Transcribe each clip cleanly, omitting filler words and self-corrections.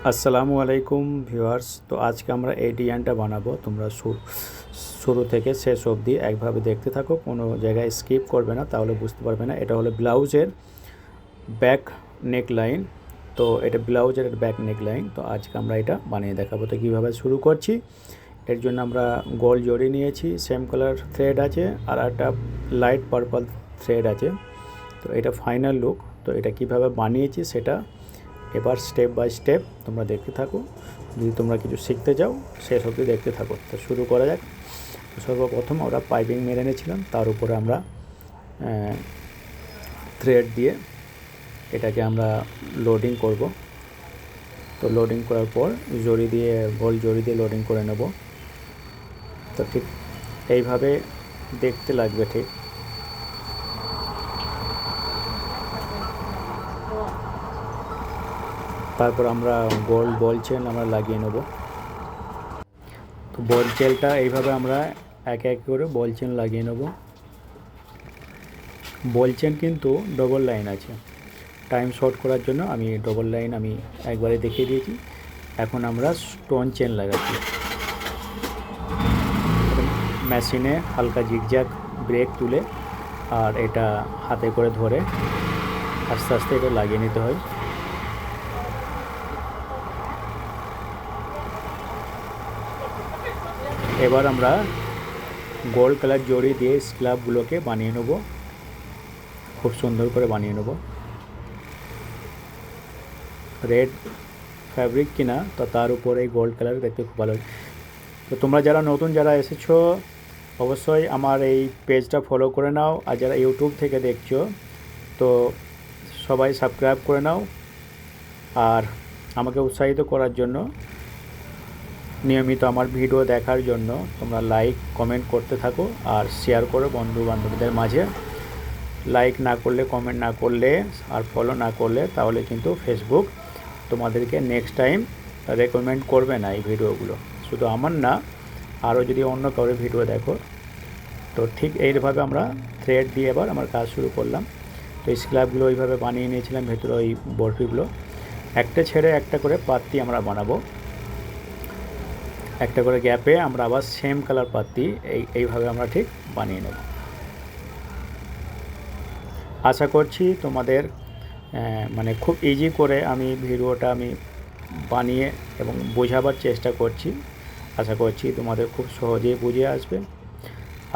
আসসালামু আলাইকুম ভিউয়ার্স। তো আজকে আমরা এই ডিজাইনটা বানাবো। তোমরা শুরু থেকে শেষ অবধি একভাবে দেখতে থাকো, কোনো জায়গায় স্কিপ করবে না, তাহলে বুঝতে পারবে না। এটা হলো ব্লাউজের ব্যাক নেক লাইন। তো এটা ব্লাউজের ব্যাক নেক লাইন। তো আজকে আমরা এটা বানিয়ে দেখাবো। তো কীভাবে শুরু করছি, এর জন্য আমরা গোল জড়ি নিয়েছি, সেম কালার থ্রেড আছে, আর একটা লাইট পার্পল থ্রেড আছে। তো এটা ফাইনাল লুক। তো এটা কিভাবে বানিয়েছি সেটা এবার স্টেপ বাই স্টেপ তোমরা দেখতে থাকো। যদি তোমরা কিছু শিখতে চাও শেষ অবধি দেখতে থাকো। তো শুরু করা যাক। সর্বপ্রথম আমরা পাইপিং মেরে নিয়েছিলাম, তার উপরে আমরা থ্রেড দিয়ে এটাকে আমরা লোডিং করব। তো লোডিং করার পর জড়ি দিয়ে, গোল জড়ি দিয়ে লোডিং করে নেব। তো ঠিক এইভাবে দেখতে লাগবে। ঠিক তারপর আমরা গোল বল চেন আমরা লাগিয়ে নেব। তো বল চেনটা এইভাবে আমরা এক এক করে বল চেন লাগিয়ে নেব। বল চেন কিন্তু ডবল লাইন আছে। টাইম শর্ট করার জন্য আমি ডবল লাইন আমি একবারে দেখিয়ে দিয়েছি। এখন আমরা স্টোন চেন লাগাচ্ছি। মেশিনে হালকা জিগজ্যাগ ব্রেক তুলে আর এটা হাতে করে ধরে আস্তে আস্তে এটা লাগিয়ে নিতে হয়। এবার আমরা গোল্ড কালার জড়ি দিয়ে স্ক্লাবগুলোকে বানিয়ে নেব, খুব সুন্দর করে বানিয়ে নেব। রেড ফ্যাব্রিক কিনা, তো তার উপরে এই গোল্ড কালার দেখতে খুব ভালো। তো তোমরা যারা নতুন যারা এসেছো অবশ্যই আমার এই পেজটা ফলো করে নাও, আর যারা ইউটিউব থেকে দেখছো তো সবাই সাবস্ক্রাইব করে নাও। আর আমাকে উৎসাহিত করার জন্য, নিয়মিত আমার ভিডিও দেখার জন্য তোমরা লাইক কমেন্ট করতে থাকো আর শেয়ার করো বন্ধু বান্ধবদের মাঝে। লাইক না করলে, কমেন্ট না করলে আর ফলো না করলে তাহলে কিন্তু ফেসবুক তোমাদেরকে নেক্সট টাইম রেকমেন্ড করবে না এই ভিডিওগুলো। শুধু আমার না, আরও যদি অন্য কারোর ভিডিও দেখো। তো ঠিক এইভাবে আমরা থ্রেড দিয়ে এবার আমার কাজ শুরু করলাম। তো স্ক্লাবগুলো ওইভাবে বানিয়ে নিয়েছিলাম, ভেতরে ওই বরফিগুলো একটা ছেড়ে একটা করে পাত্তি আমরা বানাবো। একটা করে গ্যাপে আমরা আবার সেম কালার পাত্তি এইভাবে আমরা ঠিক বানিয়ে নেব। আশা করছি তোমাদের মানে খুব ইজি করে আমি ভিডিওটা আমি বানিয়ে এবং বোঝাবার চেষ্টা করছি। আশা করছি তোমাদের খুব সহজেই বুঝে আসবে।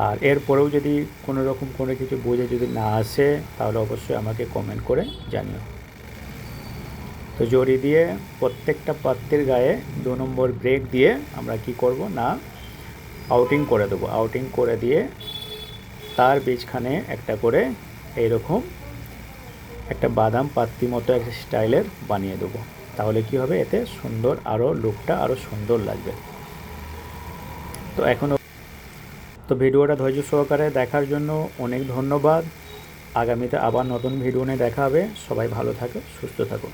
আর এরপরেও যদি কোনো রকম কোনো কিছু বুঝে যদি না আসে তাহলে অবশ্যই আমাকে কমেন্ট করে জানিও। তো জড়ি দিয়ে প্রত্যেকটা পাত্রের গায়ে 2 নম্বর ব্রেক দিয়ে আমরা কি করব না আউটিং করে দেবো। আউটিং করে দিয়ে তার বীজখানে একটা করে এইরকম একটা বাদাম পাত্তি মতো একটা স্টাইলের বানিয়ে দেবো। তাহলে কি হবে, এতে সুন্দর আরও লুকটা আরও সুন্দর লাগবে। তো এখনও তো ভিডিওটা ধৈর্য সহকারে দেখার জন্য অনেক ধন্যবাদ। আগামীতে আবার নতুন ভিডিও নিয়ে দেখা হবে। সবাই ভালো থাকো, সুস্থ থাকো।